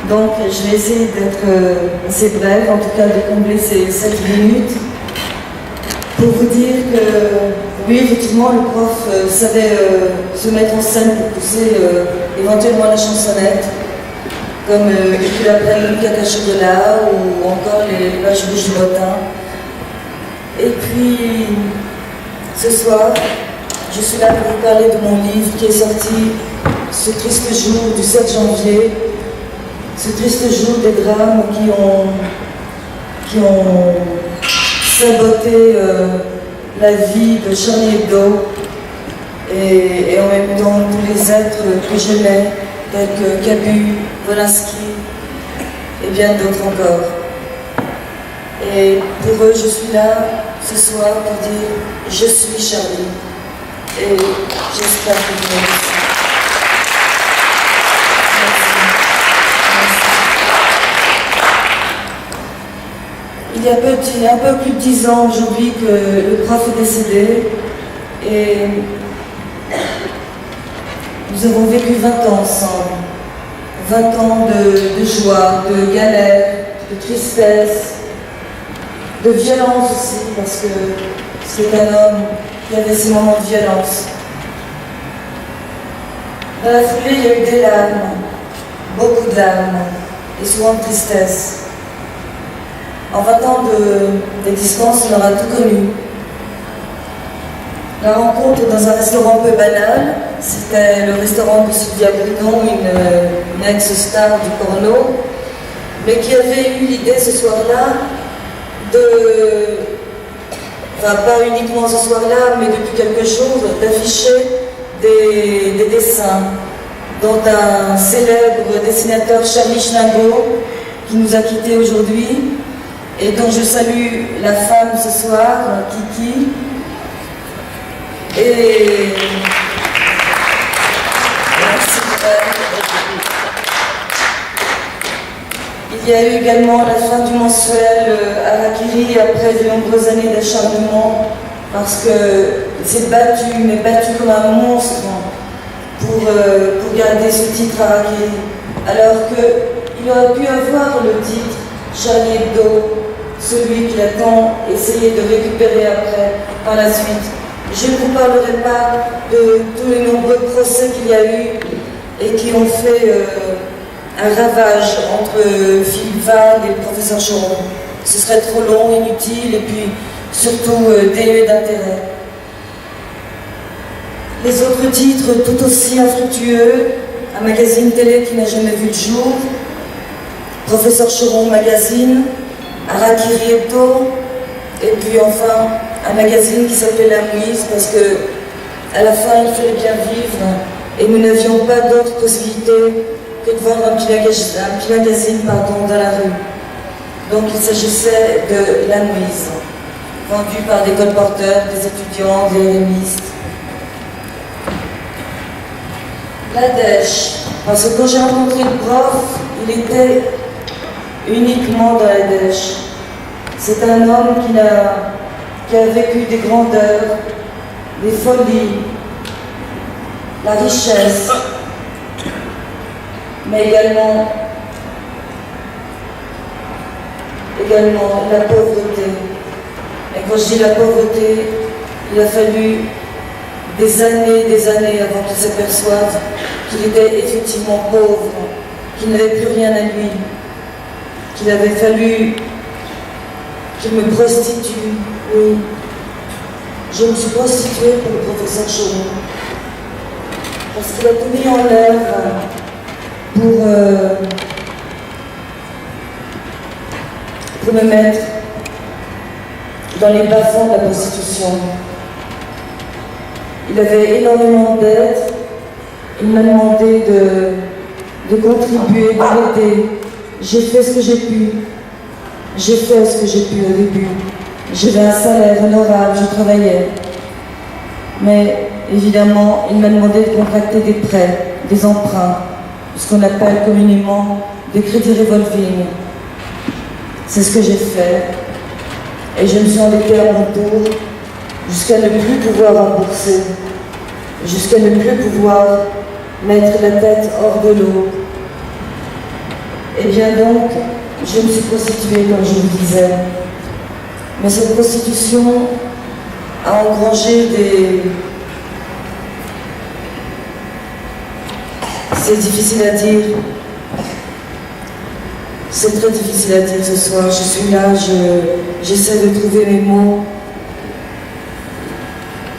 Donc je vais essayer d'être assez brève, en tout cas de combler ces 7 minutes, pour vous dire que oui, effectivement, le prof savait se mettre en scène pour pousser éventuellement la chansonnette, comme Il fut après une caca chocolat ou encore les pages rouges du botin. Et puis, ce soir, je suis là pour vous parler de mon livre qui est sorti ce triste jour du 7 janvier, ce triste jour des drames qui ont saboté la vie de Charlie Hebdo et en même temps tous les êtres que j'aimais, tels que Cabu, Wolinski et bien d'autres encore. Et pour eux, je suis là ce soir pour dire « Je suis Charlie » et j'espère que vous m'aimez aussi. Il y a un peu plus de 10 ans aujourd'hui que le prof est décédé et nous avons vécu 20 ans ensemble. 20 ans de joie, de galère, de tristesse, de violence aussi, parce que c'est un homme qui avait ses moments de violence. Dans la foulée, il y a eu des larmes, beaucoup de larmes, et souvent de tristesse. En 20 ans d'existence, on aura tout connu. La rencontre dans un restaurant peu banal, c'était le restaurant de Sylvia Brunon, une ex-star du porno, mais qui avait eu l'idée ce soir-là enfin pas uniquement ce soir-là, mais depuis quelques jours, d'afficher des dessins, dont un célèbre dessinateur, Charlie Schnago, qui nous a quittés aujourd'hui, et dont je salue la femme ce soir, Kiki. Et merci. Il y a eu également la fin du mensuel Harakiri après de nombreuses années d'acharnement, parce qu'il s'est battu, mais battu comme un monstre pour garder ce titre Harakiri, alors qu'il aurait pu avoir le titre Charlie Hebdo, celui qu'il a tant essayé de récupérer après, par la suite. Je ne vous parlerai pas de tous les nombreux procès qu'il y a eu et qui ont fait un ravage entre Philippe Vague et le professeur Choron. Ce serait trop long, inutile et puis surtout dénué d'intérêt. Les autres titres tout aussi infructueux, un magazine télé qui n'a jamais vu le jour, Professeur Choron Magazine, Harakiri Hebdo, et puis enfin un magazine qui s'appelait La Mouise, parce que à la fin il fallait bien vivre et nous n'avions pas d'autre possibilité que de vendre un petit magazine dans la rue. Donc il s'agissait de La Mouise, vendu par des colporteurs, des étudiants, des rémistes. La dèche, parce que quand j'ai rencontré le prof, il était uniquement dans la dèche. C'est un homme qui a vécu des grandeurs, des folies, la richesse, mais également la pauvreté. Et quand je dis la pauvreté, il a fallu des années avant qu'il s'aperçoive qu'il était effectivement pauvre, qu'il n'avait plus rien à lui, qu'il avait fallu qu'il me prostitue. Oui, je me suis prostituée pour le professeur Choron, parce qu'il a tout mis en œuvre pour me mettre dans les bas-fonds de la prostitution. Il avait énormément d'aide, il m'a demandé de contribuer, de l'aider. J'ai fait ce que j'ai pu. J'ai fait ce que j'ai pu au début. J'avais un salaire honorable, je travaillais. Mais évidemment, il m'a demandé de contracter des prêts, des emprunts, ce qu'on appelle communément des crédits revolving. C'est ce que j'ai fait. Et je me suis endettée à mon tour jusqu'à ne plus pouvoir rembourser, jusqu'à ne plus pouvoir mettre la tête hors de l'eau. Et bien donc, je me suis prostituée, comme je vous disais. Mais cette prostitution a engrangé des... C'est difficile à dire. C'est très difficile à dire ce soir. Je suis là, j'essaie de trouver mes mots.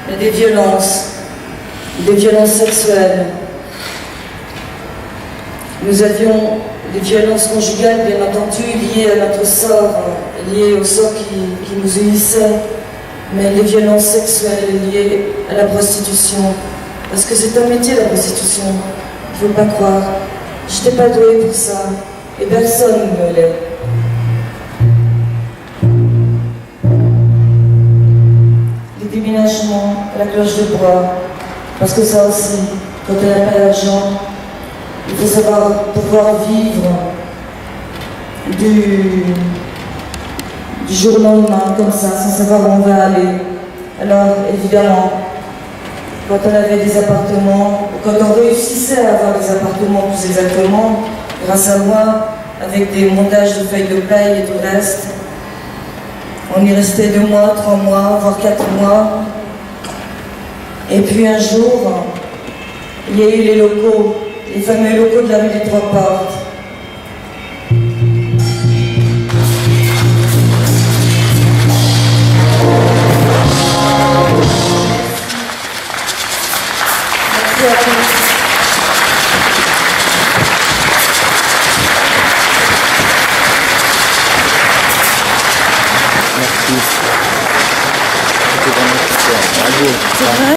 Il y a des violences sexuelles. Nous avions des violences conjugales, bien entendu, liées à notre sort, liées au sort qui nous unissait, mais les violences sexuelles liées à la prostitution. Parce que c'est un métier, la prostitution. Il ne faut pas croire. Je n'étais pas douée pour ça. Et personne ne l'est. Les déménagements, la cloche de bois, parce que ça aussi, quand on n'a pas d'argent, il faut savoir pouvoir vivre du jour au lendemain, comme ça, sans savoir où on va aller. Alors, évidemment, quand on avait des appartements, quand on réussissait à avoir des appartements plus exactement, grâce à moi, avec des montages de feuilles de paille et tout le reste, on y restait 2 mois, 3 mois, voire 4 mois. Et puis un jour, il y a eu les locaux, les fameux locaux de la rue des Trois Portes. Merci à tous. Merci. C'était vraiment super. Bravo.